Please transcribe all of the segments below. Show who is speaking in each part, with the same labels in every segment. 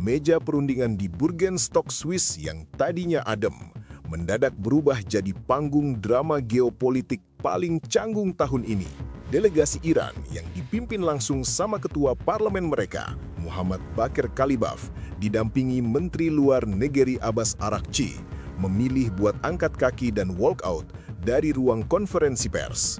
Speaker 1: meja perundingan di Burgenstock, Swiss yang tadinya adem, mendadak berubah jadi panggung drama geopolitik paling canggung tahun ini. Delegasi Iran yang dipimpin langsung sama ketua parlemen mereka, Muhammad Bakir Kalibaf, didampingi Menteri Luar Negeri Abbas Araghchi, memilih buat angkat kaki dan walk out dari ruang konferensi pers.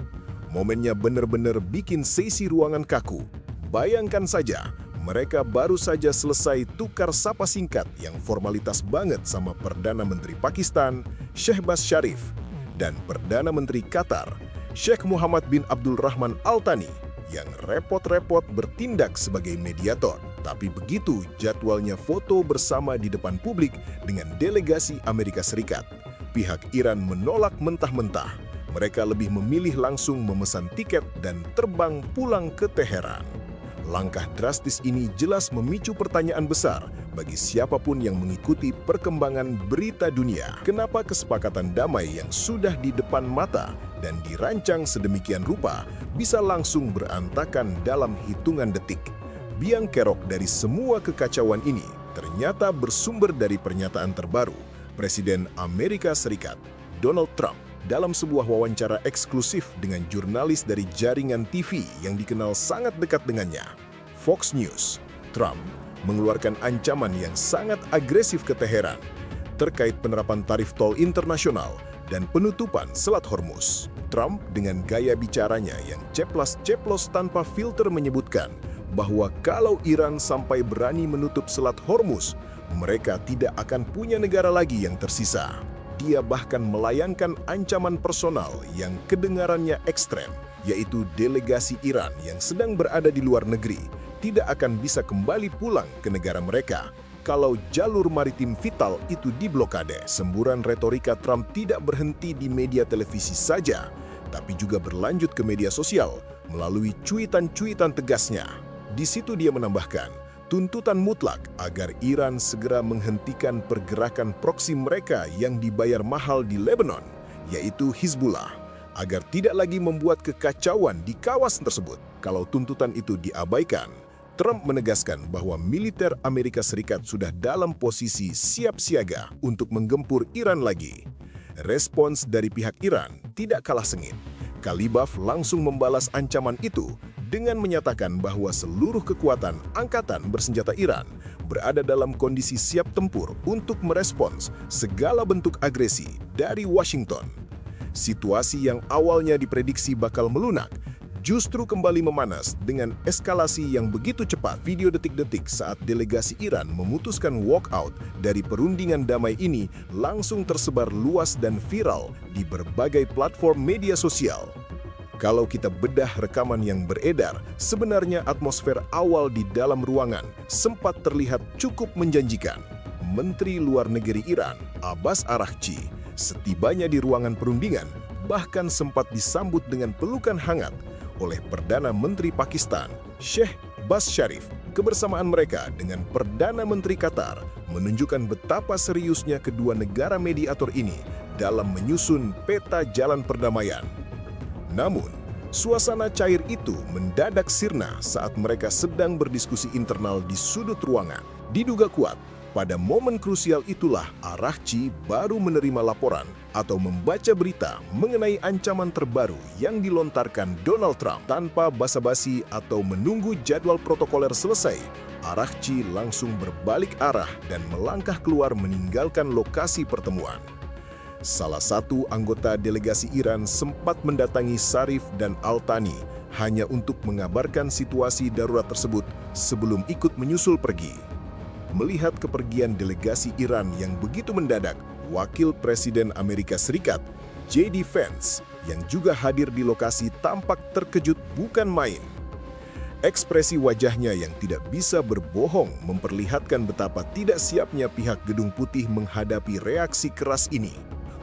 Speaker 1: Momennya benar-benar bikin sesi ruangan kaku. Bayangkan saja, mereka baru saja selesai tukar sapa singkat yang formalitas banget sama Perdana Menteri Pakistan, Shehbaz Sharif, dan Perdana Menteri Qatar, Sheikh Muhammad bin Abdul Rahman Al Thani, yang repot-repot bertindak sebagai mediator. Tapi begitu jadwalnya foto bersama di depan publik dengan delegasi Amerika Serikat, pihak Iran menolak mentah-mentah. Mereka lebih memilih langsung memesan tiket dan terbang pulang ke Teheran. Langkah drastis ini jelas memicu pertanyaan besar bagi siapapun yang mengikuti perkembangan berita dunia. Kenapa kesepakatan damai yang sudah di depan mata dan dirancang sedemikian rupa bisa langsung berantakan dalam hitungan detik? Biang kerok dari semua kekacauan ini ternyata bersumber dari pernyataan terbaru Presiden Amerika Serikat, Donald Trump, dalam sebuah wawancara eksklusif dengan jurnalis dari jaringan TV yang dikenal sangat dekat dengannya, Fox News. Trump mengeluarkan ancaman yang sangat agresif ke Teheran terkait penerapan tarif tol internasional dan penutupan Selat Hormuz. Trump dengan gaya bicaranya yang ceplas-ceplos tanpa filter menyebutkan bahwa kalau Iran sampai berani menutup Selat Hormuz, mereka tidak akan punya negara lagi yang tersisa. Dia bahkan melayangkan ancaman personal yang kedengarannya ekstrem, yaitu delegasi Iran yang sedang berada di luar negeri tidak akan bisa kembali pulang ke negara mereka kalau jalur maritim vital itu diblokade. Semburan retorika Trump tidak berhenti di media televisi saja, tapi juga berlanjut ke media sosial melalui cuitan-cuitan tegasnya. Di situ dia menambahkan tuntutan mutlak agar Iran segera menghentikan pergerakan proksi mereka yang dibayar mahal di Lebanon, yaitu Hizbullah, agar tidak lagi membuat kekacauan di kawasan tersebut. Kalau tuntutan itu diabaikan, Trump menegaskan bahwa militer Amerika Serikat sudah dalam posisi siap siaga untuk menggempur Iran lagi. Respons dari pihak Iran tidak kalah sengit. Kalibaf langsung membalas ancaman itu dengan menyatakan bahwa seluruh kekuatan angkatan bersenjata Iran berada dalam kondisi siap tempur untuk merespons segala bentuk agresi dari Washington. Situasi yang awalnya diprediksi bakal melunak, justru kembali memanas dengan eskalasi yang begitu cepat. Video detik-detik saat delegasi Iran memutuskan walkout dari perundingan damai ini langsung tersebar luas dan viral di berbagai platform media sosial. Kalau kita bedah rekaman yang beredar, sebenarnya atmosfer awal di dalam ruangan sempat terlihat cukup menjanjikan. Menteri Luar Negeri Iran, Abbas Araghchi, setibanya di ruangan perundingan, bahkan sempat disambut dengan pelukan hangat oleh Perdana Menteri Pakistan, Shehbaz Sharif. Kebersamaan mereka dengan Perdana Menteri Qatar menunjukkan betapa seriusnya kedua negara mediator ini dalam menyusun peta jalan perdamaian. Namun, suasana cair itu mendadak sirna saat mereka sedang berdiskusi internal di sudut ruangan. Diduga kuat, pada momen krusial itulah Araghchi baru menerima laporan atau membaca berita mengenai ancaman terbaru yang dilontarkan Donald Trump. Tanpa basa-basi atau menunggu jadwal protokoler selesai, Araghchi langsung berbalik arah dan melangkah keluar meninggalkan lokasi pertemuan. Salah satu anggota delegasi Iran sempat mendatangi Sharif dan Al Thani hanya untuk mengabarkan situasi darurat tersebut sebelum ikut menyusul pergi. Melihat kepergian delegasi Iran yang begitu mendadak, Wakil Presiden Amerika Serikat, J.D. Vance, yang juga hadir di lokasi tampak terkejut bukan main. Ekspresi wajahnya yang tidak bisa berbohong memperlihatkan betapa tidak siapnya pihak Gedung Putih menghadapi reaksi keras ini.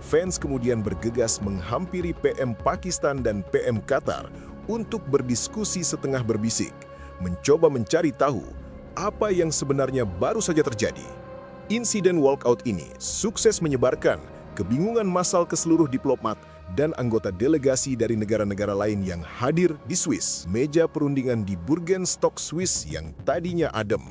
Speaker 1: Vance kemudian bergegas menghampiri PM Pakistan dan PM Qatar untuk berdiskusi setengah berbisik, mencoba mencari tahu apa yang sebenarnya baru saja terjadi. Insiden walkout ini sukses menyebarkan kebingungan massal ke seluruh diplomat dan anggota delegasi dari negara-negara lain yang hadir di Swiss. Meja perundingan di Burgenstock, Swiss yang tadinya adem,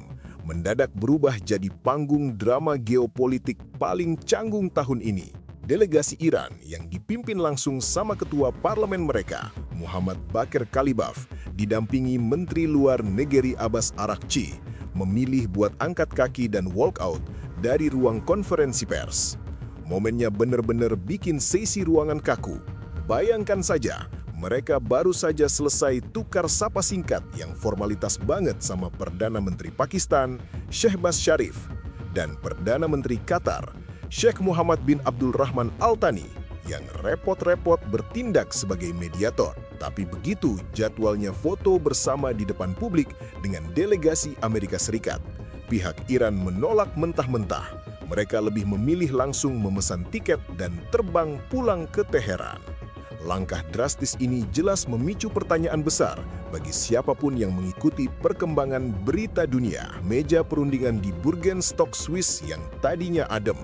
Speaker 1: mendadak berubah jadi panggung drama geopolitik paling canggung tahun ini. Delegasi Iran yang dipimpin langsung sama ketua parlemen mereka, Muhammad Bakir Kalibaf, didampingi Menteri Luar Negeri Abbas Araghchi, memilih buat angkat kaki dan walk out dari ruang konferensi pers. Momennya benar-benar bikin sesi ruangan kaku. Bayangkan saja, mereka baru saja selesai tukar sapa singkat yang formalitas banget sama Perdana Menteri Pakistan, Shehbaz Sharif, dan Perdana Menteri Qatar, Sheikh Muhammad bin Abdul Rahman Al Thani, yang repot-repot bertindak sebagai mediator. Tapi begitu jadwalnya foto bersama di depan publik dengan delegasi Amerika Serikat, pihak Iran menolak mentah-mentah. Mereka lebih memilih langsung memesan tiket dan terbang pulang ke Teheran. Langkah drastis ini jelas memicu pertanyaan besar bagi siapapun yang mengikuti perkembangan berita dunia. Meja perundingan di Burgenstock, Swiss yang tadinya adem,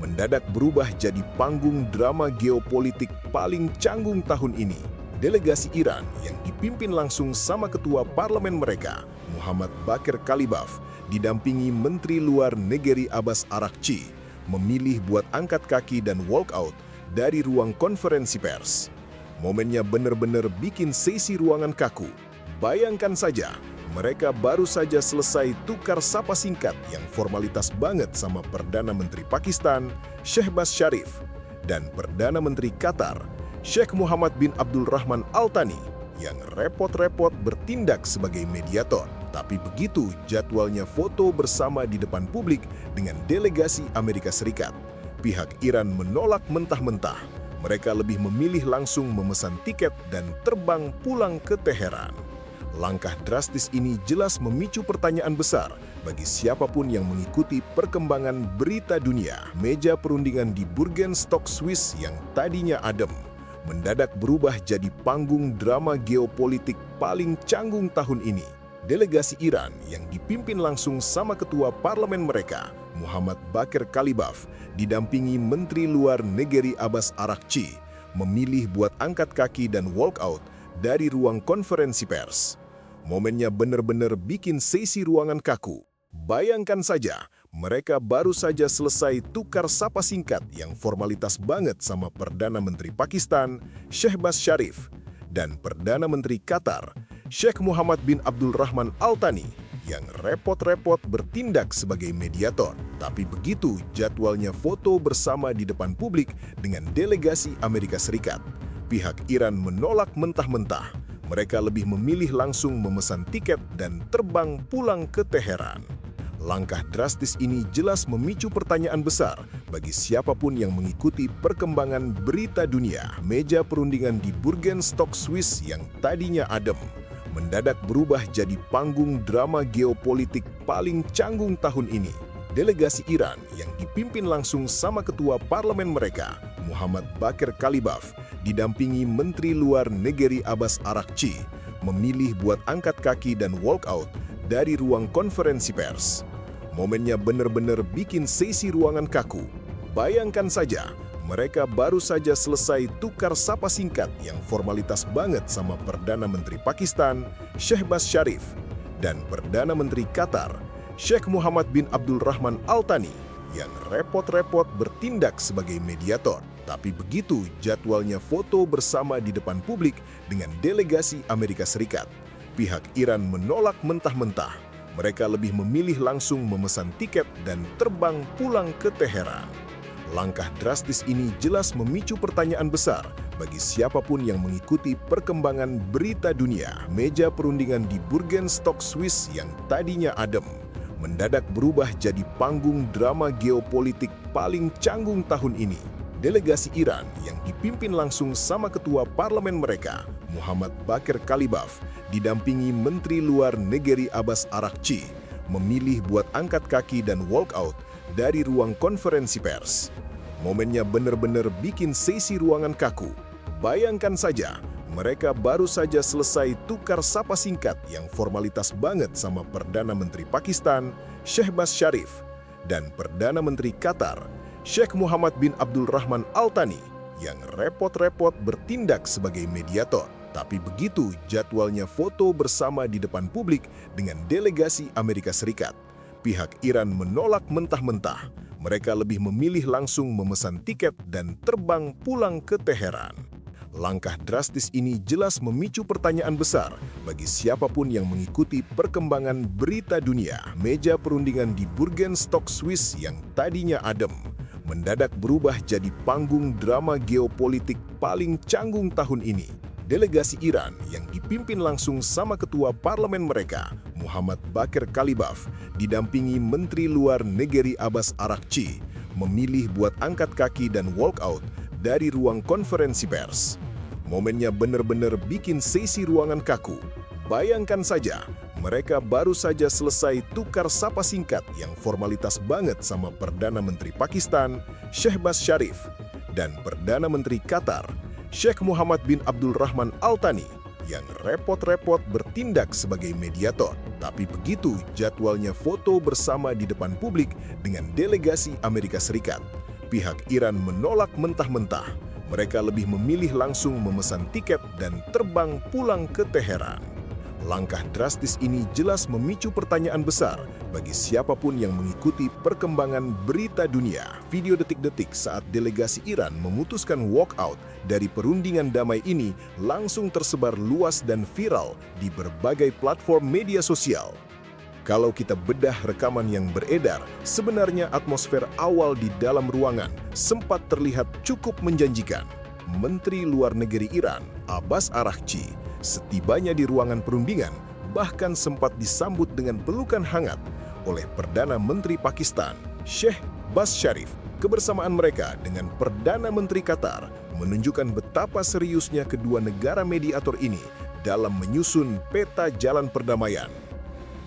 Speaker 1: mendadak berubah jadi panggung drama geopolitik paling canggung tahun ini. Delegasi Iran yang dipimpin langsung sama ketua parlemen mereka, Muhammad Bakir Kalibaf, didampingi Menteri Luar Negeri Abbas Araghchi, memilih buat angkat kaki dan walk out dari ruang konferensi pers. Momennya benar-benar bikin sesi ruangan kaku. Bayangkan saja, mereka baru saja selesai tukar sapa singkat yang formalitas banget sama Perdana Menteri Pakistan, Shehbaz Sharif, dan Perdana Menteri Qatar, Sheikh Muhammad bin Abdul Rahman Al Thani, yang repot-repot bertindak sebagai mediator. Tapi begitu jadwalnya foto bersama di depan publik dengan delegasi Amerika Serikat, pihak Iran menolak mentah-mentah. Mereka lebih memilih langsung memesan tiket dan terbang pulang ke Teheran. Langkah drastis ini jelas memicu pertanyaan besar bagi siapapun yang mengikuti perkembangan berita dunia. Meja perundingan di Burgenstock, Swiss yang tadinya adem, mendadak berubah jadi panggung drama geopolitik paling canggung tahun ini. Delegasi Iran yang dipimpin langsung sama ketua parlemen mereka, Muhammad Bakir Kalibaf, didampingi Menteri Luar Negeri Abbas Araghchi, memilih buat angkat kaki dan walk out dari ruang konferensi pers. Momennya benar-benar bikin sesi ruangan kaku. Bayangkan saja, mereka baru saja selesai tukar sapa singkat yang formalitas banget sama Perdana Menteri Pakistan, Shehbaz Sharif, dan Perdana Menteri Qatar, Sheikh Muhammad bin Abdul Rahman Al Thani, yang repot-repot bertindak sebagai mediator. Tapi begitu jadwalnya foto bersama di depan publik dengan delegasi Amerika Serikat, pihak Iran menolak mentah-mentah. Mereka lebih memilih langsung memesan tiket dan terbang pulang ke Teheran. Langkah drastis ini jelas memicu pertanyaan besar bagi siapapun yang mengikuti perkembangan berita dunia. Meja perundingan di Burgenstock, Swiss yang tadinya adem, mendadak berubah jadi panggung drama geopolitik paling canggung tahun ini. Delegasi Iran yang dipimpin langsung sama ketua parlemen mereka, Muhammad Bakir Kalibaf, didampingi Menteri Luar Negeri Abbas Araghchi, memilih buat angkat kaki dan walk out dari ruang konferensi pers. Momennya benar-benar bikin sesi ruangan kaku. Bayangkan saja, mereka baru saja selesai tukar sapa singkat yang formalitas banget sama Perdana Menteri Pakistan, Shehbaz Sharif, dan Perdana Menteri Qatar, Sheikh Muhammad bin Abdul Rahman Al Thani, yang repot-repot bertindak sebagai mediator. Tapi begitu jadwalnya foto bersama di depan publik dengan delegasi Amerika Serikat, pihak Iran menolak mentah-mentah. Mereka lebih memilih langsung memesan tiket dan terbang pulang ke Teheran. Langkah drastis ini jelas memicu pertanyaan besar bagi siapapun yang mengikuti perkembangan berita dunia. Meja perundingan di Burgenstock, Swiss yang tadinya adem, mendadak berubah jadi panggung drama geopolitik paling canggung tahun ini. Delegasi Iran yang dipimpin langsung sama ketua parlemen mereka, Muhammad Bakir Kalibaf, didampingi Menteri Luar Negeri Abbas Araghchi, memilih buat angkat kaki dan walk out dari ruang konferensi pers. Momennya benar-benar bikin sesi ruangan kaku. Bayangkan saja, mereka baru saja selesai tukar sapa singkat yang formalitas banget sama Perdana Menteri Pakistan, Shehbaz Sharif, dan Perdana Menteri Qatar, Sheikh Muhammad bin Abdul Rahman Al Thani, yang repot-repot bertindak sebagai mediator. Tapi begitu jadwalnya foto bersama di depan publik dengan delegasi Amerika Serikat, Pihak Iran menolak mentah-mentah. Mereka lebih memilih langsung memesan tiket dan terbang pulang ke Teheran. Langkah drastis ini jelas memicu pertanyaan besar bagi siapapun yang mengikuti perkembangan berita dunia. Meja perundingan di Bürgenstock, Swiss yang tadinya adem, mendadak berubah jadi panggung drama geopolitik paling canggung tahun ini. Delegasi Iran yang dipimpin langsung sama ketua parlemen mereka, Muhammad Bakir Kalibaf, didampingi Menteri Luar Negeri Abbas Araghchi, memilih buat angkat kaki dan walk out dari ruang konferensi pers. Momennya benar-benar bikin sesi ruangan kaku. Bayangkan saja, mereka baru saja selesai tukar sapa singkat yang formalitas banget sama Perdana Menteri Pakistan, Shehbaz Sharif, dan Perdana Menteri Qatar, Sheikh Mohammed bin Abdul Rahman Al Thani, yang repot-repot bertindak sebagai mediator. Tapi begitu jadwalnya foto bersama di depan publik dengan delegasi Amerika Serikat, pihak Iran menolak mentah-mentah. Mereka lebih memilih langsung memesan tiket dan terbang pulang ke Teheran. Langkah drastis ini jelas memicu pertanyaan besar bagi siapapun yang mengikuti perkembangan berita dunia. Video detik-detik saat delegasi Iran memutuskan walk out dari perundingan damai ini langsung tersebar luas dan viral di berbagai platform media sosial. Kalau kita bedah rekaman yang beredar, sebenarnya atmosfer awal di dalam ruangan sempat terlihat cukup menjanjikan. Menteri Luar Negeri Iran, Abbas Araghchi, setibanya di ruangan perundingan, bahkan sempat disambut dengan pelukan hangat oleh Perdana Menteri Pakistan, Shehbaz Sharif. Kebersamaan mereka dengan Perdana Menteri Qatar menunjukkan betapa seriusnya kedua negara mediator ini dalam menyusun peta jalan perdamaian.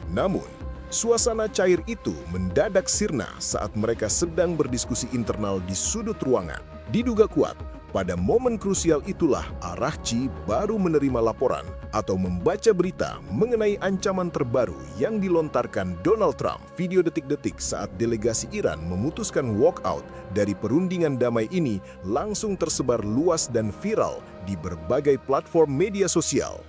Speaker 1: Namun, suasana cair itu mendadak sirna saat mereka sedang berdiskusi internal di sudut ruangan. Diduga kuat, pada momen krusial itulah Araghchi baru menerima laporan atau membaca berita mengenai ancaman terbaru yang dilontarkan Donald Trump. Video detik-detik saat delegasi Iran memutuskan walk out dari perundingan damai ini langsung tersebar luas dan viral di berbagai platform media sosial.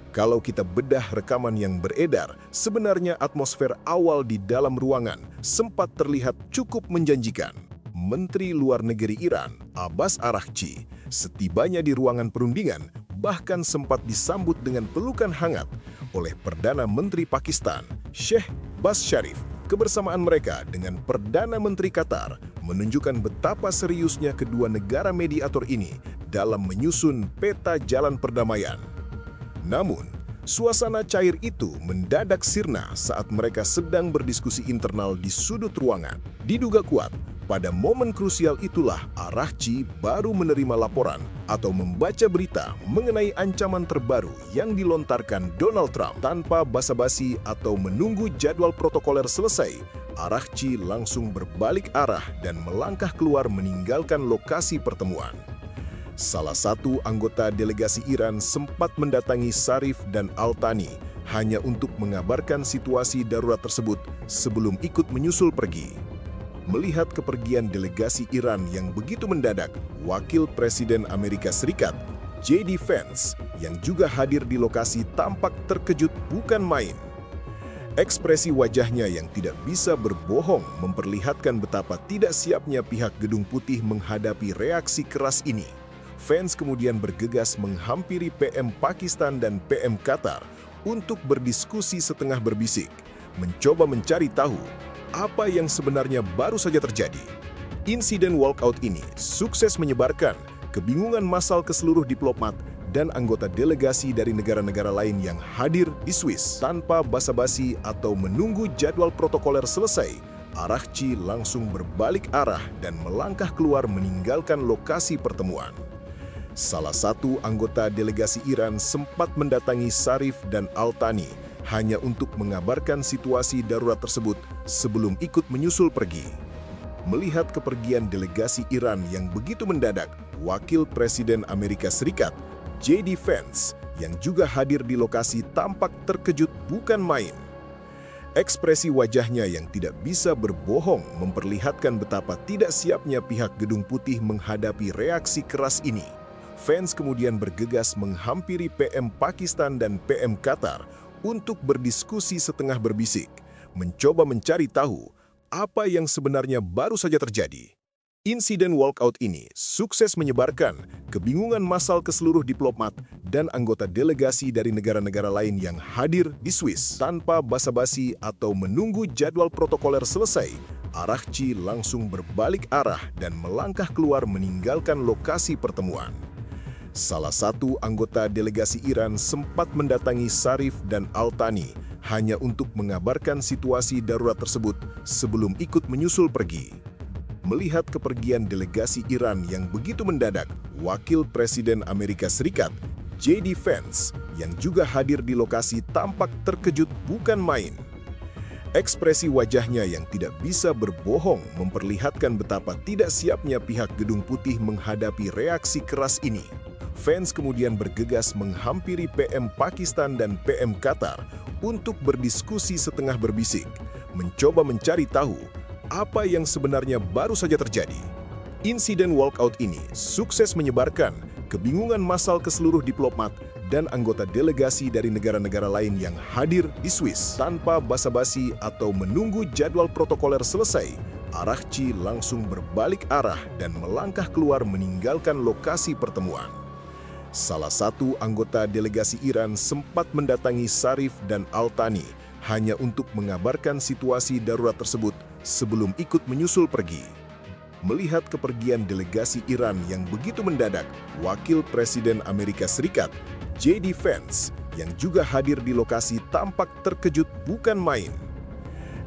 Speaker 1: Kalau kita bedah rekaman yang beredar, sebenarnya atmosfer awal di dalam ruangan sempat terlihat cukup menjanjikan. Menteri Luar Negeri Iran, Abbas Araghchi, setibanya di ruangan perundingan, bahkan sempat disambut dengan pelukan hangat oleh Perdana Menteri Pakistan, Shehbaz Sharif. Kebersamaan mereka dengan Perdana Menteri Qatar menunjukkan betapa seriusnya kedua negara mediator ini dalam menyusun peta jalan perdamaian. Namun, suasana cair itu mendadak sirna saat mereka sedang berdiskusi internal di sudut ruangan. Diduga kuat, pada momen krusial itulah Araghchi baru menerima laporan atau membaca berita mengenai ancaman terbaru yang dilontarkan Donald Trump. Tanpa basa-basi atau menunggu jadwal protokoler selesai, Araghchi langsung berbalik arah dan melangkah keluar meninggalkan lokasi pertemuan. Salah satu anggota delegasi Iran sempat mendatangi Sharif dan Al Thani hanya untuk mengabarkan situasi darurat tersebut sebelum ikut menyusul pergi. Melihat kepergian delegasi Iran yang begitu mendadak, Wakil Presiden Amerika Serikat, J.D. Vance, yang juga hadir di lokasi tampak terkejut bukan main. Ekspresi wajahnya yang tidak bisa berbohong memperlihatkan betapa tidak siapnya pihak Gedung Putih menghadapi reaksi keras ini. Vance kemudian bergegas menghampiri PM Pakistan dan PM Qatar untuk berdiskusi setengah berbisik, mencoba mencari tahu apa yang sebenarnya baru saja terjadi. Insiden walkout ini sukses menyebarkan kebingungan massal ke seluruh diplomat dan anggota delegasi dari negara-negara lain yang hadir di Swiss. Tanpa basa-basi atau menunggu jadwal protokoler selesai, Araghchi langsung berbalik arah dan melangkah keluar meninggalkan lokasi pertemuan. Salah satu anggota delegasi Iran sempat mendatangi Sharif dan Al Thani hanya untuk mengabarkan situasi darurat tersebut sebelum ikut menyusul pergi. Melihat kepergian delegasi Iran yang begitu mendadak, Wakil Presiden Amerika Serikat, J.D. Vance, yang juga hadir di lokasi tampak terkejut bukan main. Ekspresi wajahnya yang tidak bisa berbohong memperlihatkan betapa tidak siapnya pihak Gedung Putih menghadapi reaksi keras ini. Vance kemudian bergegas menghampiri PM Pakistan dan PM Qatar untuk berdiskusi setengah berbisik, mencoba mencari tahu apa yang sebenarnya baru saja terjadi. Insiden walkout ini sukses menyebarkan kebingungan massal ke seluruh diplomat dan anggota delegasi dari negara-negara lain yang hadir di Swiss. Tanpa basa-basi atau menunggu jadwal protokoler selesai, Araqchi langsung berbalik arah dan melangkah keluar meninggalkan lokasi pertemuan. Salah satu anggota delegasi Iran sempat mendatangi Zarif dan Al-Thani hanya untuk mengabarkan situasi darurat tersebut sebelum ikut menyusul pergi. Melihat kepergian delegasi Iran yang begitu mendadak, Wakil Presiden Amerika Serikat, J.D. Vance, yang juga hadir di lokasi tampak terkejut bukan main. Ekspresi wajahnya yang tidak bisa berbohong memperlihatkan betapa tidak siapnya pihak Gedung Putih menghadapi reaksi keras ini. Vance kemudian bergegas menghampiri PM Pakistan dan PM Qatar untuk berdiskusi setengah berbisik, mencoba mencari tahu apa yang sebenarnya baru saja terjadi. Insiden walkout ini sukses menyebarkan kebingungan massal ke seluruh diplomat dan anggota delegasi dari negara-negara lain yang hadir di Swiss. Tanpa basa-basi atau menunggu jadwal protokoler selesai, Araqchi langsung berbalik arah dan melangkah keluar meninggalkan lokasi pertemuan. Salah satu anggota delegasi Iran sempat mendatangi Zarif dan Al-Thani hanya untuk mengabarkan situasi darurat tersebut sebelum ikut menyusul pergi. Melihat kepergian delegasi Iran yang begitu mendadak, Wakil Presiden Amerika Serikat, J.D. Vance, yang juga hadir di lokasi tampak terkejut bukan main.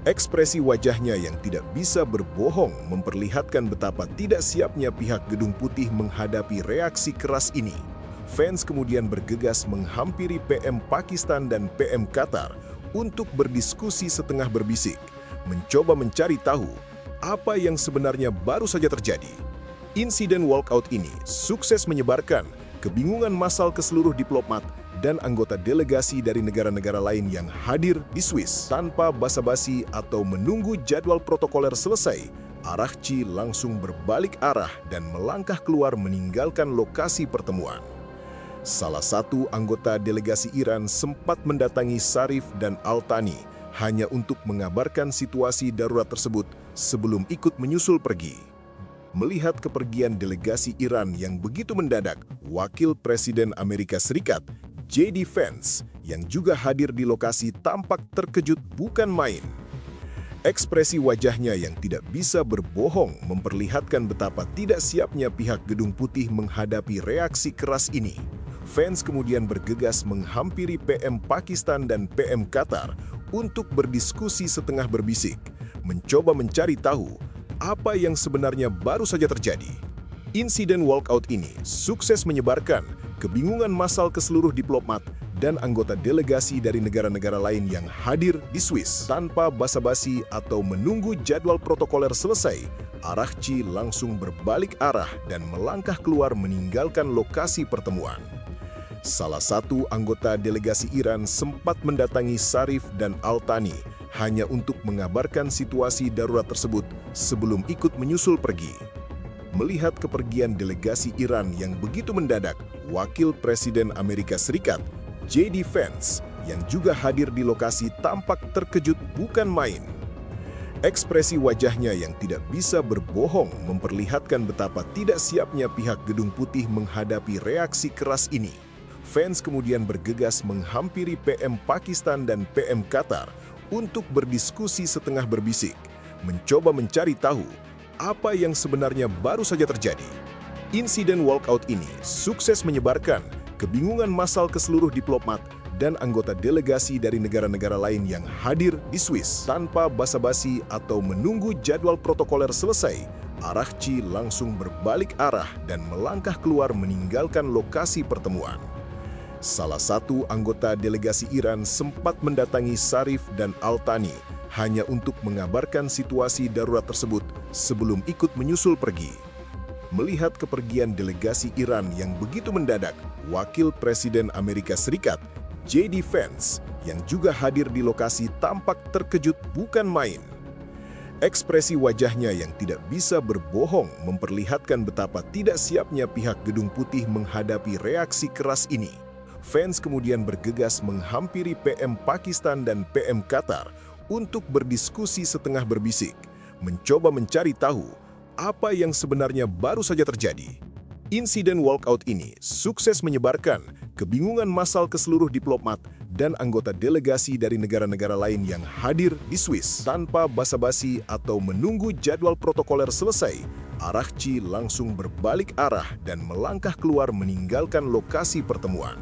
Speaker 1: Ekspresi wajahnya yang tidak bisa berbohong memperlihatkan betapa tidak siapnya pihak Gedung Putih menghadapi reaksi keras ini. Vance kemudian bergegas menghampiri PM Pakistan dan PM Qatar untuk berdiskusi setengah berbisik, mencoba mencari tahu apa yang sebenarnya baru saja terjadi. Insiden walkout ini sukses menyebarkan kebingungan massal ke seluruh diplomat dan anggota delegasi dari negara-negara lain yang hadir di Swiss. Tanpa basa-basi atau menunggu jadwal protokoler selesai, Araqchi langsung berbalik arah dan melangkah keluar meninggalkan lokasi pertemuan. Salah satu anggota delegasi Iran sempat mendatangi Zarif dan Al-Thani hanya untuk mengabarkan situasi darurat tersebut sebelum ikut menyusul pergi. Melihat kepergian delegasi Iran yang begitu mendadak, Wakil Presiden Amerika Serikat, J.D. Vance, yang juga hadir di lokasi tampak terkejut bukan main. Ekspresi wajahnya yang tidak bisa berbohong memperlihatkan betapa tidak siapnya pihak Gedung Putih menghadapi reaksi keras ini. Vance kemudian bergegas menghampiri PM Pakistan dan PM Qatar untuk berdiskusi setengah berbisik, mencoba mencari tahu apa yang sebenarnya baru saja terjadi. Insiden walkout ini sukses menyebarkan kebingungan massal ke seluruh diplomat dan anggota delegasi dari negara-negara lain yang hadir di Swiss. Tanpa basa-basi atau menunggu jadwal protokoler selesai, Araqchi langsung berbalik arah dan melangkah keluar meninggalkan lokasi pertemuan. Salah satu anggota delegasi Iran sempat mendatangi Zarif dan Al-Thani hanya untuk mengabarkan situasi darurat tersebut sebelum ikut menyusul pergi. Melihat kepergian delegasi Iran yang begitu mendadak, Wakil Presiden Amerika Serikat, J.D. Vance, yang juga hadir di lokasi tampak terkejut bukan main. Ekspresi wajahnya yang tidak bisa berbohong memperlihatkan betapa tidak siapnya pihak Gedung Putih menghadapi reaksi keras ini. Vance kemudian bergegas menghampiri PM Pakistan dan PM Qatar untuk berdiskusi setengah berbisik, mencoba mencari tahu apa yang sebenarnya baru saja terjadi. Insiden walkout ini sukses menyebarkan kebingungan massal ke seluruh diplomat dan anggota delegasi dari negara-negara lain yang hadir di Swiss. Tanpa basa-basi atau menunggu jadwal protokoler selesai, Araqchi langsung berbalik arah dan melangkah keluar meninggalkan lokasi pertemuan. Salah satu anggota delegasi Iran sempat mendatangi Zarif dan Al-Thani hanya untuk mengabarkan situasi darurat tersebut sebelum ikut menyusul pergi. Melihat kepergian delegasi Iran yang begitu mendadak, Wakil Presiden Amerika Serikat, J.D. Vance, yang juga hadir di lokasi tampak terkejut bukan main. Ekspresi wajahnya yang tidak bisa berbohong memperlihatkan betapa tidak siapnya pihak Gedung Putih menghadapi reaksi keras ini. Vance kemudian bergegas menghampiri PM Pakistan dan PM Qatar untuk berdiskusi setengah berbisik, mencoba mencari tahu apa yang sebenarnya baru saja terjadi. Insiden walkout ini sukses menyebarkan kebingungan massal ke seluruh diplomat dan anggota delegasi dari negara-negara lain yang hadir di Swiss. Tanpa basa-basi atau menunggu jadwal protokoler selesai, Araqchi langsung berbalik arah dan melangkah keluar meninggalkan lokasi pertemuan.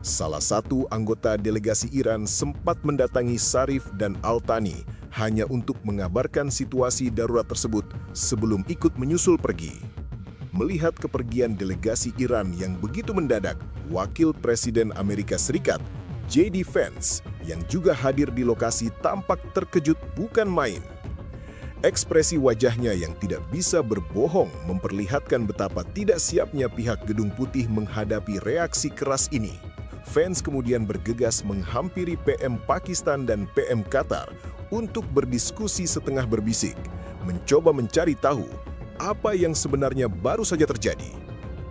Speaker 1: Salah satu anggota delegasi Iran sempat mendatangi Zarif dan Al-Thani hanya untuk mengabarkan situasi darurat tersebut sebelum ikut menyusul pergi. Melihat kepergian delegasi Iran yang begitu mendadak, Wakil Presiden Amerika Serikat, J.D. Vance, yang juga hadir di lokasi tampak terkejut bukan main. Ekspresi wajahnya yang tidak bisa berbohong memperlihatkan betapa tidak siapnya pihak Gedung Putih menghadapi reaksi keras ini. Vance kemudian bergegas menghampiri PM Pakistan dan PM Qatar untuk berdiskusi setengah berbisik, mencoba mencari tahu apa yang sebenarnya baru saja terjadi.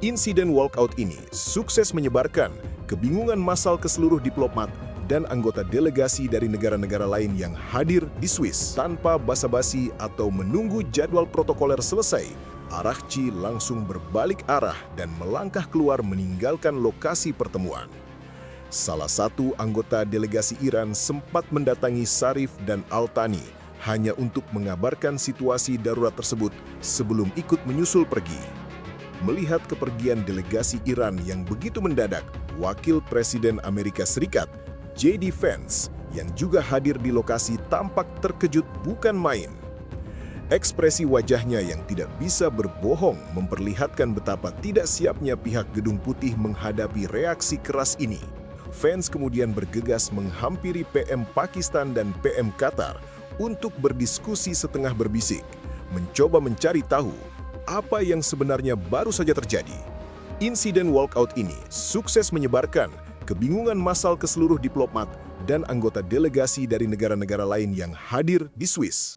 Speaker 1: Insiden walkout ini sukses menyebarkan kebingungan massal ke seluruh diplomat dan anggota delegasi dari negara-negara lain yang hadir di Swiss. Tanpa basa-basi atau menunggu jadwal protokoler selesai, Araqchi langsung berbalik arah dan melangkah keluar meninggalkan lokasi pertemuan. Salah satu anggota delegasi Iran sempat mendatangi Zarif dan Al-Thani hanya untuk mengabarkan situasi darurat tersebut sebelum ikut menyusul pergi. Melihat kepergian delegasi Iran yang begitu mendadak, Wakil Presiden Amerika Serikat, J.D. Vance, yang juga hadir di lokasi tampak terkejut bukan main. Ekspresi wajahnya yang tidak bisa berbohong memperlihatkan betapa tidak siapnya pihak Gedung Putih menghadapi reaksi keras ini. Vance kemudian bergegas menghampiri PM Pakistan dan PM Qatar untuk berdiskusi setengah berbisik, mencoba mencari tahu apa yang sebenarnya baru saja terjadi. Insiden walkout ini sukses menyebarkan kebingungan massal ke seluruh diplomat dan anggota delegasi dari negara-negara lain yang hadir di Swiss.